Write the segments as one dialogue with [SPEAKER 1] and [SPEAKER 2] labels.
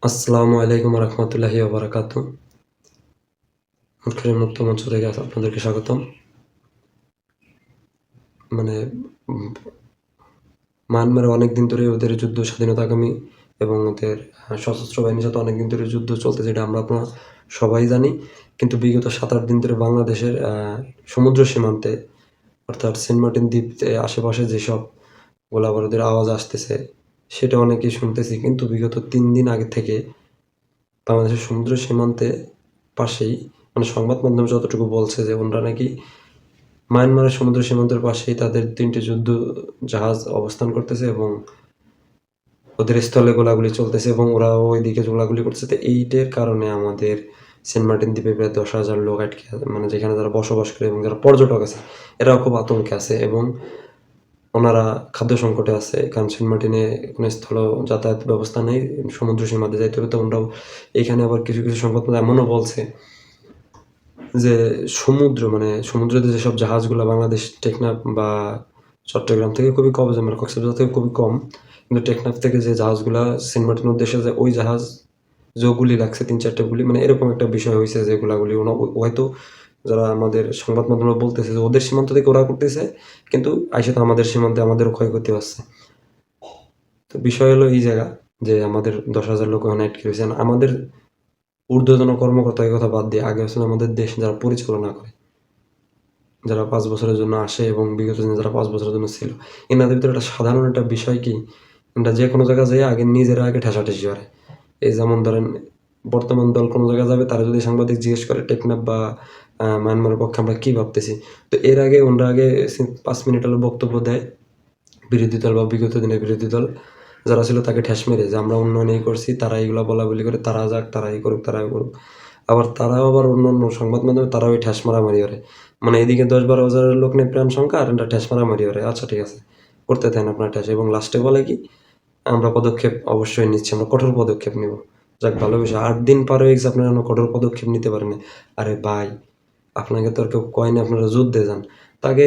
[SPEAKER 1] আসসালামু আলাইকুম রহমতুল্লাহি ওয়া মুটখারি মুক্ত মঞ্চ থেকে আপনাদেরকে স্বাগতম। মানে উম মায়ানমারে অনেকদিন ধরে ওদের যুদ্ধ স্বাধীনতাকামী এবং ওদের সশস্ত্র বাহিনীর সাথে অনেকদিন ধরে যুদ্ধ চলতেছে, এটা আমরা আপনারা সবাই জানি। কিন্তু বিগত ৭-৮ দিন ধরে বাংলাদেশের সমুদ্র সীমান্তে অর্থাৎ সেন্ট মার্টিন দ্বীপ আশেপাশে যেসব গোলাবারুদের আওয়াজ আসতেছে সেটা অনেকেই শুনতেছি। কিন্তু বিগত ৩ দিন আগে থেকে বাংলাদেশের সমুদ্র সীমান্তে পাশেই সংবাদ মাধ্যম যতটুকু বলছে যে ওনারা নাকি মায়ানমারের সমুদ্র সীমান্তের পাশেই তাদের ৩টি যুদ্ধ জাহাজ অবস্থান করতেছে এবং ওদের স্থলে গোলাগুলি চলতেছে এবং ওরাও ওইদিকে গোলাগুলি করতেছে। তো এইটার কারণে আমাদের সেন্ট মার্টিন দ্বীপে প্রায় ১০,০০০ লোক আটকে আছে, যেখানে যারা বসবাস করে এবং যারা পর্যটক আছে এরাও খুব আতঙ্কে আছে এবং ওনারা খাদ্য সংকটে আছে। কারণ সেন্ট মার্টিনে কোনো স্থল যাতায়াত ব্যবস্থা নেই, সমুদ্র সীমান্তে যাইতে হবে। তো ওনারাও এইখানে আবার কিছু সংবাদ এমনও বলছে যে সমুদ্রে যেসব জাহাজগুলো বাংলাদেশ টেকনাফ বা চট্টগ্রাম থেকে খুবই কম যায়, কক্সবাজার থেকে খুবই কম, কিন্তু টেকনাফ থেকে যে জাহাজগুলা সেন্ট মার্টিনের উদ্দেশ্যে যায় ওই জাহাজ গুলি লাগছে ৩-৪টা গুলি, এরকম একটা বিষয় হয়েছে যে গোলাগুলি হয়তো যারা আমাদের সংবাদ মাধ্যমে বলতেছে যে ওদের সীমান্ত থেকে ওরা করতেছে, কিন্তু আইসা তো আমাদের সীমান্তে আমাদেরও ক্ষয়ক্ষতি হচ্ছে। তো বিষয় হলো এই জায়গা যে আমাদের ১০,০০০ লোক ওখানে আটকে রয়েছে। আমাদের ঊর্ধ্বতন কর্মকর্তা এই কথা বাদ দিয়ে আগে আসলে আমাদের দেশ যারা পরিচালনা করে, যারা ৫ বছরের জন্য আসে এবং বিগত দিনে যারা ৫ বছরের জন্য ছিল, এনাদের ভিতরে একটা সাধারণ একটা বিষয় কি, এনারা যে কোনো জায়গায় যেয়ে আগে নিজেরা আগে ঠেসাঠেসি করে। এই যেমন ধরেন বর্তমান দল কোনো জায়গায় যাবে, তারা যদি সাংবাদিক জিজ্ঞেস করে টেকনাফ বা মায়ানমারের পক্ষে আমরা কী ভাবতেছি, তো এর আগে ওনারা আগে ৫ মিনিট হলো বক্তব্য দেয় বিরোধী দল বা বিগত দিনের বিরোধী দল যারা ছিল তাকে ঠেস মেরে যে আমরা উন্নয়ন এই করছি, তারা এইগুলো বলাবলি করে, তারা যাক, তারা এই করুক, তারা এই করুক। তারাও আবার অন্য সংবাদ মাধ্যমে তারাও ওই ঠেস মারামারি করে। এদিকে ১০-১২ হাজারের লোক নেই প্রাণ সংখ্যা, আর এটা ঠেস মারামারি করে। আচ্ছা ঠিক আছে, করতে থাকেন আপনার ঠেস, এবং লাস্টে বলে কি আমরা পদক্ষেপ অবশ্যই নিচ্ছি, আমরা কঠোর পদক্ষেপ নেব। যাক, ভালো বিষয়। ৮ দিন পার হয়ে গেছে, আপনারা কঠোর পদক্ষেপ নিতে পারেন। আরে ভাই, আপনাকে তো আর কেউ কয় না আপনারা যুদ্ধে যান। তাকে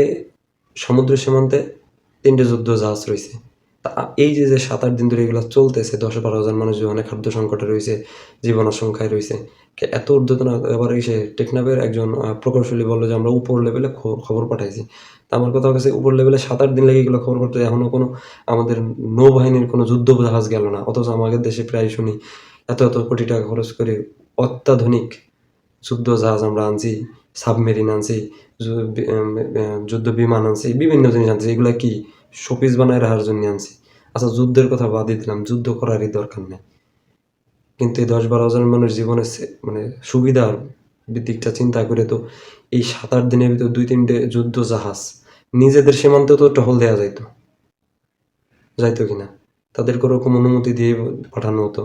[SPEAKER 1] সমুদ্র সীমান্তে ৩টে যুদ্ধ জাহাজ রয়েছে। এই যে ৭-৮ দিন ধরে এগুলো চলতেছে, ১০-১২ হাজার মানুষ যেখানে খাদ্য সংকটে রয়েছে, জীবন আশঙ্কায় রয়েছে, এত ঊর্ধ্বতন। এবার এসে টেকনাফের একজন প্রকৌশলী বললো যে আমরা উপর লেভেলে খবর পাঠাইছি। তা আমার কথা হচ্ছে উপর লেভেলে ৭-৮ দিন লেগে এগুলো খবর পাঠাতে, এখনও কোনো আমাদের নৌবাহিনীর কোনো যুদ্ধ জাহাজ গেল না। অথচ আমাদের দেশে প্রায় শুনি এত কোটি টাকা খরচ করে অত্যাধুনিক যুদ্ধ জাহাজ আমরা আনছি, সাবমেরিন আনছি, যুদ্ধ বিমান আনছি, বিভিন্ন জিনিস আনছি। এগুলা কি শোপিস বানায় রাখার জন্য আনছি? আচ্ছা, যুদ্ধের কথা বাদই দিলাম, যুদ্ধ করারই দরকার নেই। কিন্তু এই ১০-১২ হাজার মানুষ জীবনের সুবিধার দিকটা চিন্তা করে তো এই ৭-৮ দিনের ভিতর ২-৩টে যুদ্ধ জাহাজ নিজেদের সীমান্তেও তো টহল দেওয়া যাইতো কিনা? তাদেরকে ওরকম অনুমতি দিয়ে পাঠানো হতো।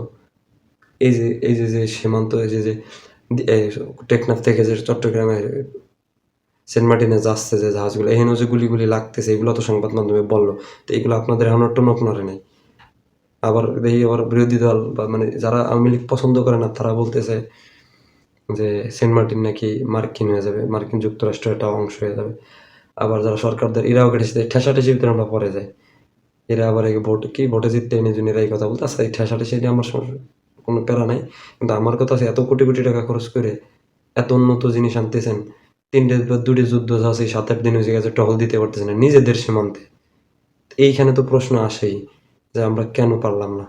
[SPEAKER 1] এই যে সীমান্ত, এই যে টেকনাফ থেকে যে চট্টগ্রামে সেন্ট মার্টিনে যাচ্ছে যে জাহাজগুলো, এখানেও যে গুলিগুলি লাগতেছে, এগুলো তো সংবাদ মাধ্যমে বললো। তো এগুলো আপনাদের এখন টনক নড়ে নাই। আবার দেখি আবার বিরোধী দল বা যারা আওয়ামী লীগ পছন্দ করে না, তারা বলতেছে যে সেন্ট মার্টিন নাকি মার্কিন হয়ে যাবে, মার্কিন যুক্তরাষ্ট্রের একটা অংশ হয়ে যাবে। আবার যারা সরকারদের এরাও কেটেছে, ঠেসাঠেসির ভিতরে আমরা পরে যাই। এরা আবার ভোটে জিততে এনে জন্য এরা এই কথা বলতে। আচ্ছা, এই ঠেসাঠেসি এটা আমার কোনো প্যারা নাই, কিন্তু আমার কথা আছে এত কোটি কোটি টাকা খরচ করে এত উন্নত জিনিস আনতেছেন, ৩টে বা ২টি যুদ্ধ জাহাজ এই ৭-৮ দিন হয়ে গেছে টহল দিতে পারতেছে না নিজেদের সীমান্তে। এইখানে তো প্রশ্ন আসেই যে আমরা কেন পারলাম না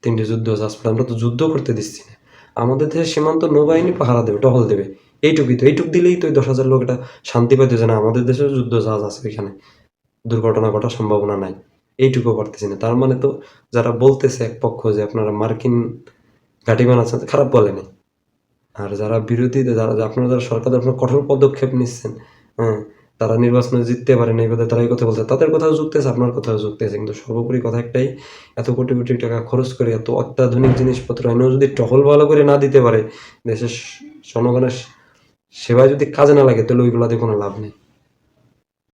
[SPEAKER 1] ৩টে যুদ্ধ জাহাজ? আমরা তো যুদ্ধ করতে দিচ্ছি না। আমাদের দেশের সীমান্ত নৌবাহিনী পাহারা দেবে, টহল দেবে, এইটুক দিলেই তো ১০,০০০ লোক এটা শান্তি পাইতে যে না আমাদের দেশেও যুদ্ধ জাহাজ আছে, ওইখানে দুর্ঘটনা ঘটার সম্ভাবনা নাই। এইটুকু পারতেছি না। তার মানে তো যারা বলতেছে এক পক্ষ যে আপনারা মার্কিন ঘাঁটি বানাচ্ছেন, খারাপ বলেনি। আর যারা বিরোধীতে আপনারা যারা সরকার আপনারা কঠোর পদক্ষেপ নিচ্ছেন, হ্যাঁ, তারা নির্বাচনে জিততে পারেন এই কথা, তারা এই কথা বলছে, তাদের কথাও যুক্তেছে, আপনার কথাও যুক্তেছে। কিন্তু সর্বোপরি কথা একটাই, এত কোটি কোটি টাকা খরচ করে এত অত্যাধুনিক জিনিসপত্র এনেও যদি টহল ভালো করে না দিতে পারে, দেশের জনগণের সেবায় যদি কাজে না লাগে, তাহলে ওইগুলাতে কোনো লাভ নেই।